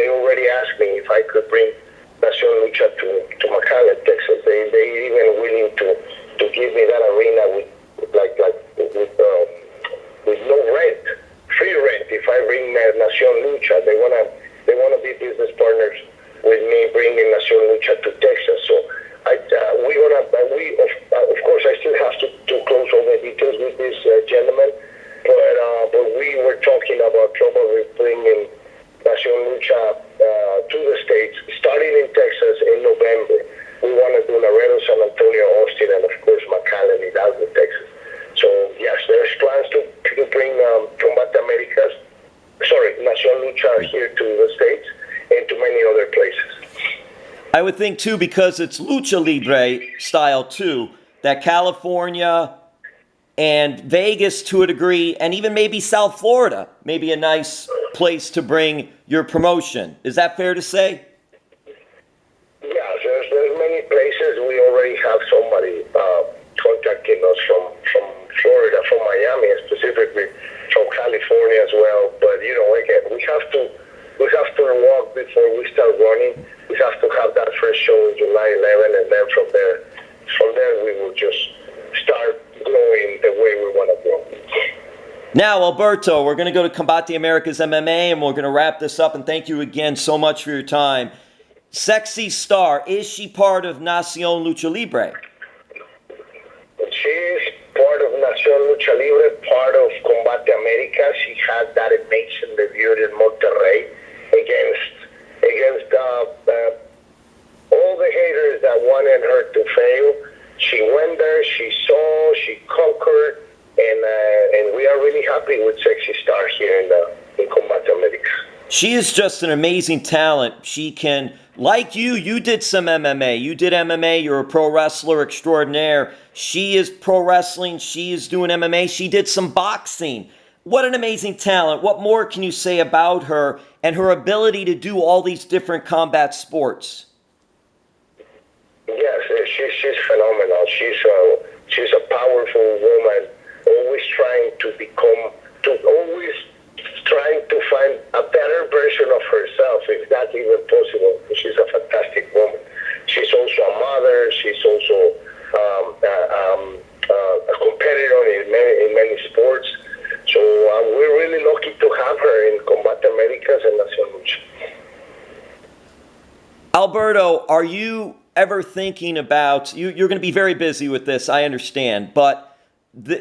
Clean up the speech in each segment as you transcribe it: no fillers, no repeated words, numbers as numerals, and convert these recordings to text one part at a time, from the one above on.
they already asked me if I could bring Nación Lucha to McAllen, Texas. They even willing to give me that arena with no rent, free rent. If I bring Nación Lucha, they wanna be business partners with me bringing Nación Lucha to Texas. So of course I still have to close all the details with this gentleman, but we were talking about probably bringing Nación Lucha to the States, starting in Texas in November. We want to do Laredo, San Antonio, Austin, and of course McAllen, Hidalgo, Texas. So yes, there's plans to bring Nación Lucha here to the States and to many other places. I would think too, because it's lucha libre style too, that California and Vegas to a degree, and even maybe South Florida, may be a nice place to bring your promotion. Is that fair to say? Yeah, there's many places. We already have somebody contacting us from Florida, from Miami, specifically from California as well. But again, we have to walk before we start running. We have to have that first show on July 11, and then from there we will just start growing the way we want to grow. Now, Alberto, we're going to go to Combate Americas MMA, and we're going to wrap this up. And thank you again so much for your time. Sexy Star, is she part of Nación Lucha Libre? She is part of Nación Lucha Libre, part of Combate America. She had that amazing debut in Monterrey against all the haters that wanted her to fail. She went there, she saw, she conquered, and we are really happy with Sexy Star here in Combate America. She is just an amazing talent. She can, like you did some MMA. You did MMA. You're a pro wrestler extraordinaire. She is pro wrestling. She is doing MMA. She did some boxing. What an amazing talent. What more can you say about her and her ability to do all these different combat sports? Yes, she's phenomenal. She's a powerful woman, always trying to find a better version of herself, if that's even possible. She's a fantastic woman. She's also a mother. She's also a competitor in many sports. So we're really lucky to have her in Combate Americas and Nación Lucha. Alberto, are you ever thinking about, you're going to be very busy with this, I understand, but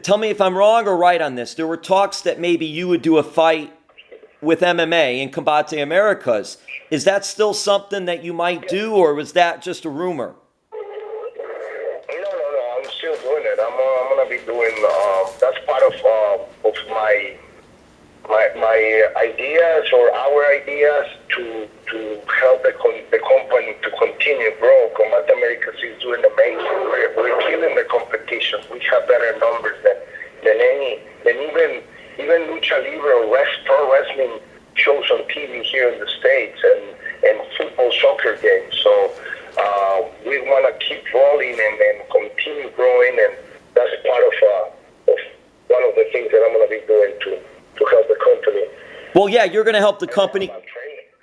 tell me if I'm wrong or right on this. There were talks that maybe you would do a fight with MMA in Combate Americas. Is that still something that you might do, or was that just a rumor? No, I'm still doing it. I'm going to be doing, that's part of my ideas or our ideas to help the company to continue grow. Combate Americas is doing amazing. We're killing the competition. We have better numbers than even Lucha Libre or pro wrestling shows on TV here in the States and football, soccer games. So we want to keep rolling and continue growing, and that's part of one of the things that I'm going to be doing to help the company. Well, yeah, you're going to help the company.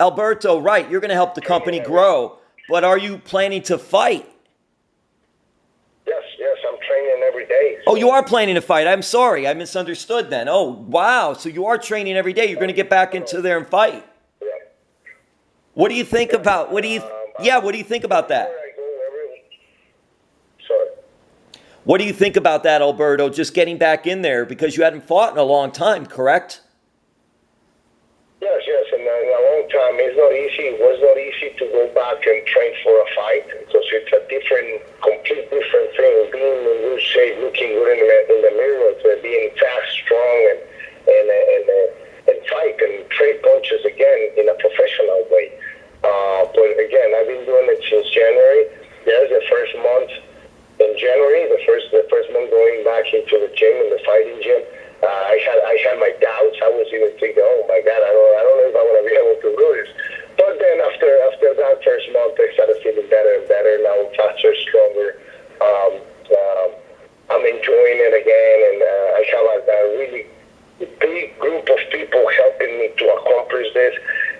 Alberto, right, you're going to help the company grow. But are you planning to fight? Yes, I'm training every day. So. Oh, you are planning to fight. I'm sorry. I misunderstood then. Oh, wow. So you are training every day. You're going to get back into there and fight. Yeah. What do you think about, what do you think about that? Sorry. What do you think about that, Alberto, just getting back in there because you hadn't fought in a long time, correct? Yes, in a long time. It was not easy to go back and train for a fight because it's a complete different thing. Being in good shape, looking good in the mirror, being fast, strong, and fight and trade punches again in a professional way. But again, I've been doing it since January. There's the first month in January, the first month going back into the gym, in the fighting gym. I had my doubts. I was even thinking, oh my God, I don't know if I'm going to be able to do this. But then after that first month, I started feeling better and better. Now I'm faster, stronger. I'm enjoying it again, and I have a really big group of people helping me to accomplish this.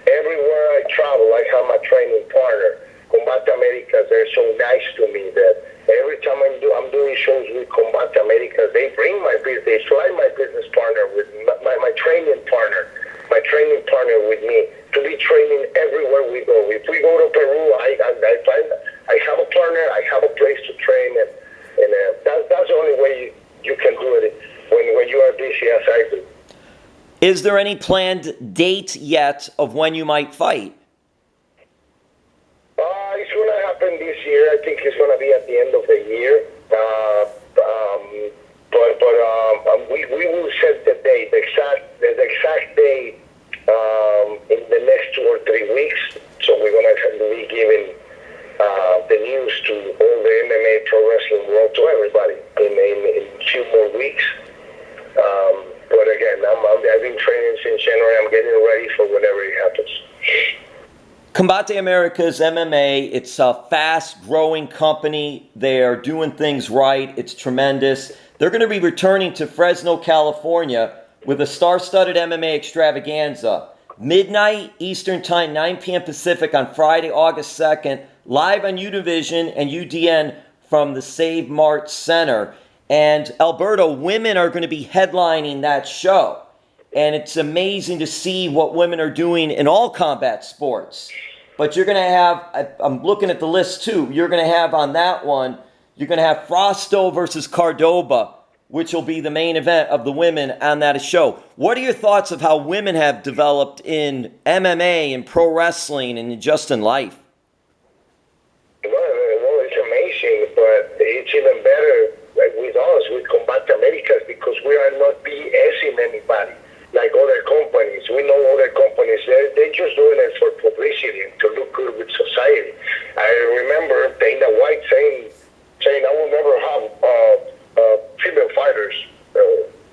Everywhere I travel, I have my training partner. Combat Americas, they're so nice to me that every time I'm doing shows with Combat Americas, they bring they fly my business partner with my training partner with me to be training everywhere we go. If we go to Peru, I have a partner, I have a place to train, and that's the only way you can do it when you are busy as I do. Is there any planned date yet of when you might fight? It's going to happen this year. I think it's going to be at the end of the year. We will set the date, the exact date in the next 2 or 3 weeks. So we're going to be giving the news to all the MMA pro wrestling world, to everybody, in a few more weeks. But again, I've been training since January. I'm getting ready for whenever it happens. Combate Americas MMA, it's a fast-growing company. They are doing things right. It's tremendous. They're going to be returning to Fresno, California with a star-studded MMA extravaganza. Midnight Eastern Time, 9 p.m. Pacific on Friday, August 2nd, live on Univision and UDN from the Save Mart Center. And Alberto, women are going to be headlining that show. And it's amazing to see what women are doing in all combat sports. But you're going to have, I'm looking at the list too, you're going to have on that one, you're going to have Frosto versus Cordoba, which will be the main event of the women on that show. What are your thoughts of how women have developed in MMA and pro wrestling and just in life? Well, it's amazing, but it's even better with us, with Combat Americas, because we are not BSing anybody like other companies. We know other companies, they're just doing it for publicity and to look good with society. I remember Dana White saying I will never have female fighters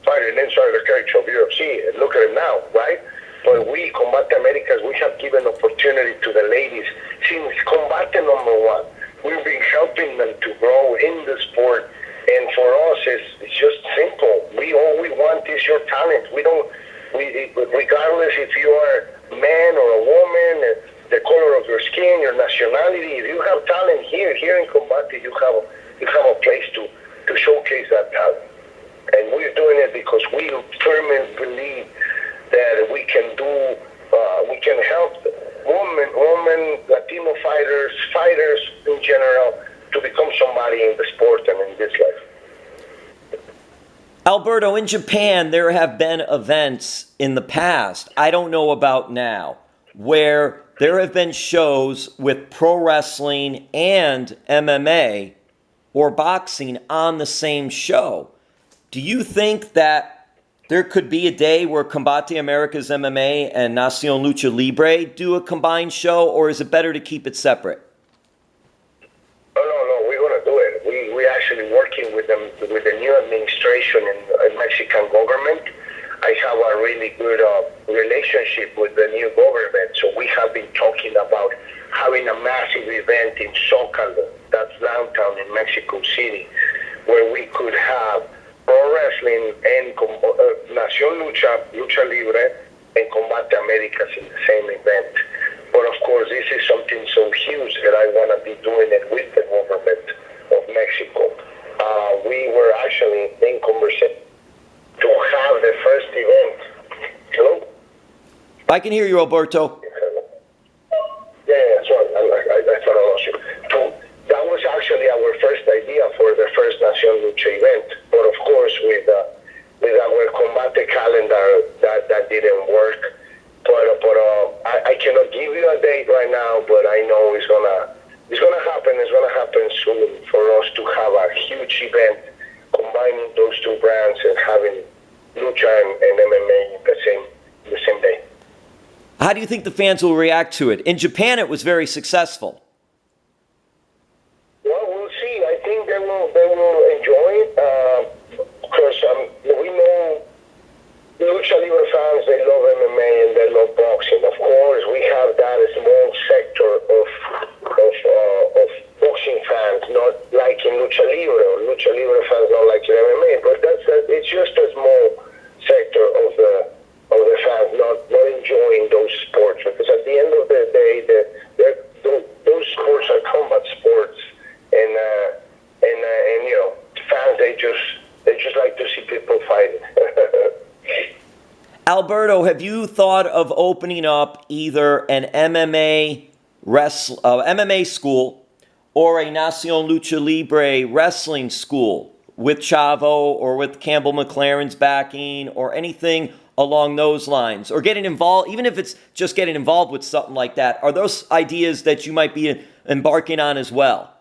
fighting inside the cage of UFC. And look at it now, right? But we, Combat Americas, we have given opportunity to the ladies since Combate #1. We've been helping them to grow in the sport. And for us, it's just simple. All we want is your talent. Regardless if you are a man or a woman, the color of your skin, your nationality, if you have talent here in Combate, you have a place to showcase that talent. And we're doing it because we firmly believe that we can help women, Latino fighters in general, to become somebody in the sport and in this life. Alberto, in Japan, there have been events in the past, I don't know about now, where there have been shows with pro wrestling and MMA or boxing on the same show. Do you think that there could be a day where Combate Americas MMA and Nacion Lucha Libre do a combined show, or is it better to keep it separate? No, we're going to do it. We're actually working with the new administration in Mexican government. I have a really good relationship with the new government, so we have been talking about having a massive event in Zócalo, that's downtown in Mexico City, where we could have pro wrestling and Nación Lucha Libre and Combate Americas in the same event. But of course, this is something so huge that I want to be doing it with the government of Mexico. We were actually in conversation to have the first event. Hello? I can hear you, Alberto. Yeah, sorry, I thought I lost you. That was actually our first idea for the first Nación Lucha event. But of course, with our Combate calendar, that didn't work. But I cannot give you a date right now, but I know it's gonna happen. It's gonna happen soon for us to have a huge event combining those two brands and having lucha and MMA in the same day. How do you think the fans will react to it? In Japan, it was very successful. Well, we'll see. I think they will enjoy it because we know Lucha Libre fans, they love MMA and they love boxing. Of course, we have that small sector of boxing fans, not liking Lucha Libre, or Lucha Libre fans not liking MMA. But it's just a small sector of the fans not enjoying those sports, because at the end of the day, Alberto, have you thought of opening up either an MMA school or a Nacion Lucha Libre wrestling school with Chavo or with Campbell McLaren's backing or anything along those lines? Or getting involved, even if it's just getting involved with something like that, are those ideas that you might be embarking on as well?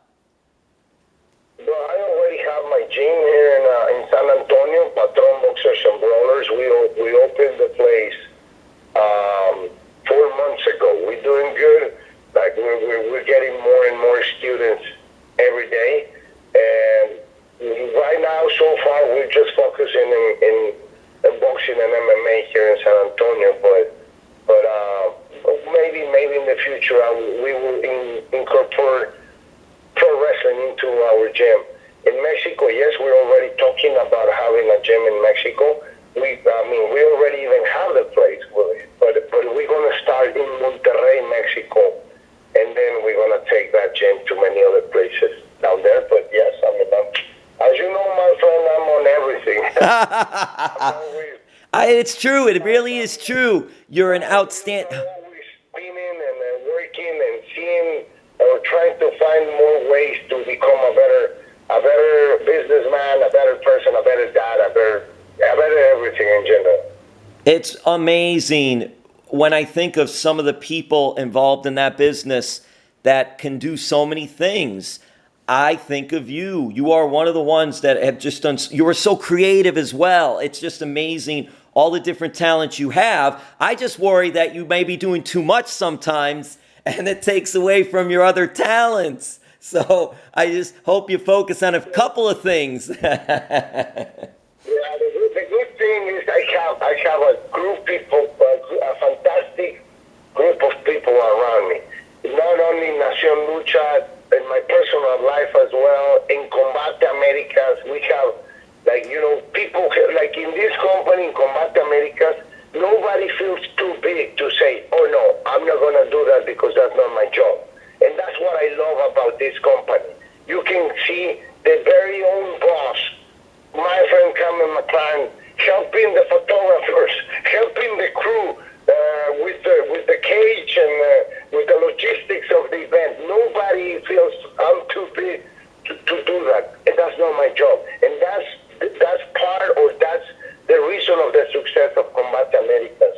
Well, I already have my gym here in San Antonio, Patron Boxers and Brawlers. We opened the place 4 months ago. We're doing good. Like we're getting more and more students every day. And right now, so far, we're just focusing in boxing and MMA here in San Antonio. But maybe in the future we will incorporate pro wrestling into our gym. In Mexico, yes, we're already talking about having a gym in Mexico. We already even have the place, but we're going to start in Monterrey, Mexico, and then we're going to take that gym to many other places down there. But yes, as you know, my friend, I'm on everything. It's true. It really is true. You're an outstanding... I'm always spinning and working and seeing or trying to find more ways to become a better businessman, a better person, a better dad, a better everything in general. It's amazing when I think of some of the people involved in that business that can do so many things. I think of you. You are one of the ones that have just done. You are so creative as well. It's just amazing all the different talents you have. I just worry that you may be doing too much sometimes and it takes away from your other talents. So I just hope you focus on a couple of things. Yeah, the good thing is I have a group of people, a fantastic group of people around me. Not only Nacion Lucha, in my personal life as well, in Combate Americas, we have, people, like in this company, in Combate Americas, nobody feels too big to say, oh no, I'm not going to do that because that's not my job. And that's what I love about this company. You can see the very own boss, my friend Cameron McLaren, helping the photographers, helping the crew with the cage and with the logistics of the event. Nobody feels I'm too big to do that, and that's not my job. And that's part, or that's the reason of the success of Combate Americas.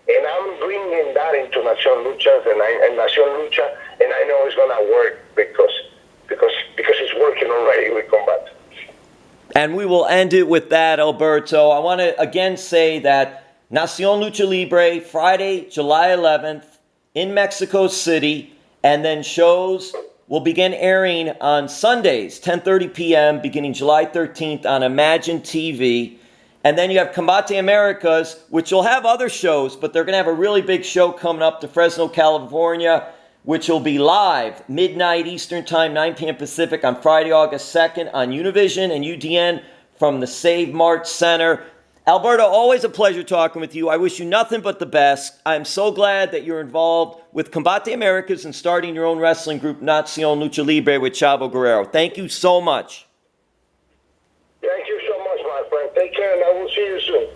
And I'm bringing that into Nacion Lucha, and Nacion Lucha, and I know it's gonna work because it's working already with Combate. And we will end it with that, Alberto. I want to again say that Nacion Lucha Libre, Friday, July 11th, in Mexico City, and then shows will begin airing on Sundays, 10:30 p.m., beginning July 13th on Imagine TV. And then you have Combate Americas, which will have other shows, but they're going to have a really big show coming up to Fresno, California, which will be live, midnight Eastern Time, 9 p.m. Pacific, on Friday, August 2nd, on Univision and UDN from the Save Mart Center. Alberto, always a pleasure talking with you. I wish you nothing but the best. I'm so glad that you're involved with Combate Americas and starting your own wrestling group, Nacion Lucha Libre, with Chavo Guerrero. Thank you so much. Thank you so much, my friend. Take care, and I will see you soon.